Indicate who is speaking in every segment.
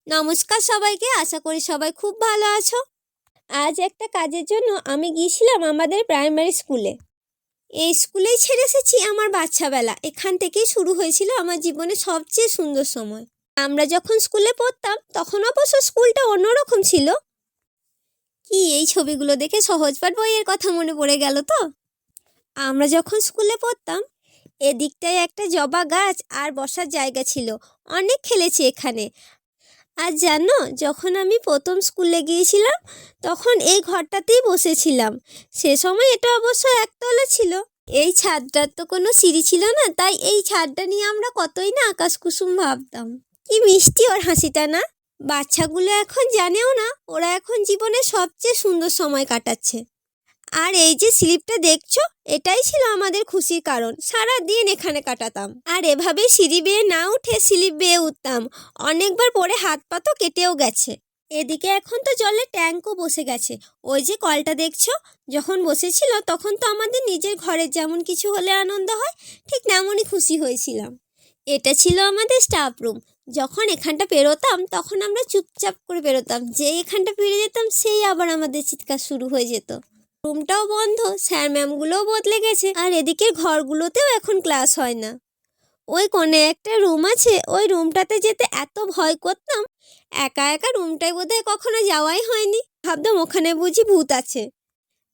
Speaker 1: নমস্কার সবাইকে, আশা করি সবাই খুব ভালো আছো। আজ একটা কাজের জন্য আমি গিয়েছিলাম আমাদের প্রাইমারি স্কুলে। এই স্কুলেই ছেড়ে এসেছি আমার বাচ্চাবেলা। এখান থেকেই শুরু হয়েছিল আমার জীবনের সবচেয়ে সুন্দর সময়। আমরা যখন স্কুলে পড়তাম তখন অবশ্য স্কুলটা অন্যরকম ছিল। কি এই ছবিগুলো দেখে সহজপাঠ বইয়ের কথা মনে পড়ে গেল তো। আমরা যখন স্কুলে পড়তাম এদিকটায় একটা জবা গাছ আর বসার জায়গা ছিল। অনেক খেলেছি এখানে। আর জানো, যখন আমি প্রথম স্কুলে গিয়েছিলাম তখন এই ঘরটাতেই বসেছিলাম। সে সময় এটা অবশ্য একতলা ছিল। এই ছাদটার তো কোনো সিঁড়ি ছিল না, তাই এই ছাদটা নিয়ে আমরা কতই না আকাশ কুসুম ভাবতাম। কি মিষ্টি ওর হাসিটা না। বাচ্চাগুলো এখন জানেও না ওরা এখন জীবনের সবচেয়ে সুন্দর সময় কাটাচ্ছে। আর এই যে স্লিপটা দেখছো, এটাই ছিল আমাদের খুশির কারণ। সারা দিন এখানে কাটাতাম আর এভাবে সিঁড়ি বেয়ে না উঠে স্লিপ বেয়ে উঠতাম। অনেকবার পরে হাত পা তো কেটেও গেছে। এদিকে এখন তো জলের ট্যাঙ্কও বসে গেছে। ওই যে কলটা দেখছো, যখন বসেছিল তখন তো আমাদের নিজের ঘরের যেমন কিছু হলে আনন্দ হয়, ঠিক তেমনই খুশি হয়েছিলাম। এটা ছিল আমাদের স্টাফ রুম। যখন এখানটা পেরোতাম তখন আমরা চুপচাপ করে পেরোতাম, যে এখানটা পেরে যেতাম সেই আবার আমাদের চিৎকার শুরু হয়ে যেত। রুমটাও বন্ধ, স্যার ম্যামগুলোও বদলে গেছে। আর এদিকের ঘরগুলোতেও এখন ক্লাস হয় না। ওই কোণে একটা রুম আছে, ওই রুমটাতে যেতে এত ভয় করতাম। একা একা রুমটায় বোধহয় কখনো যাওয়াই হয়নি। ভাবতাম ওখানে বুঝি ভূত আছে।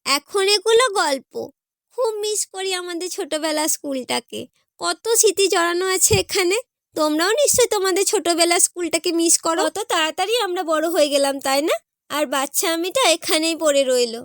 Speaker 1: এখন এগুলো গল্প। খুব মিস করি আমাদের ছোটবেলার স্কুলটাকে। কত স্মৃতি জড়ানো আছে এখানে। তোমরাও নিশ্চয়ই তোমাদের ছোটবেলার স্কুলটাকে মিস করো। কত তাড়াতাড়ি আমরা বড় হয়ে গেলাম, তাই না? আর বাচ্চা আমিটা এখানেই পড়ে রইলো।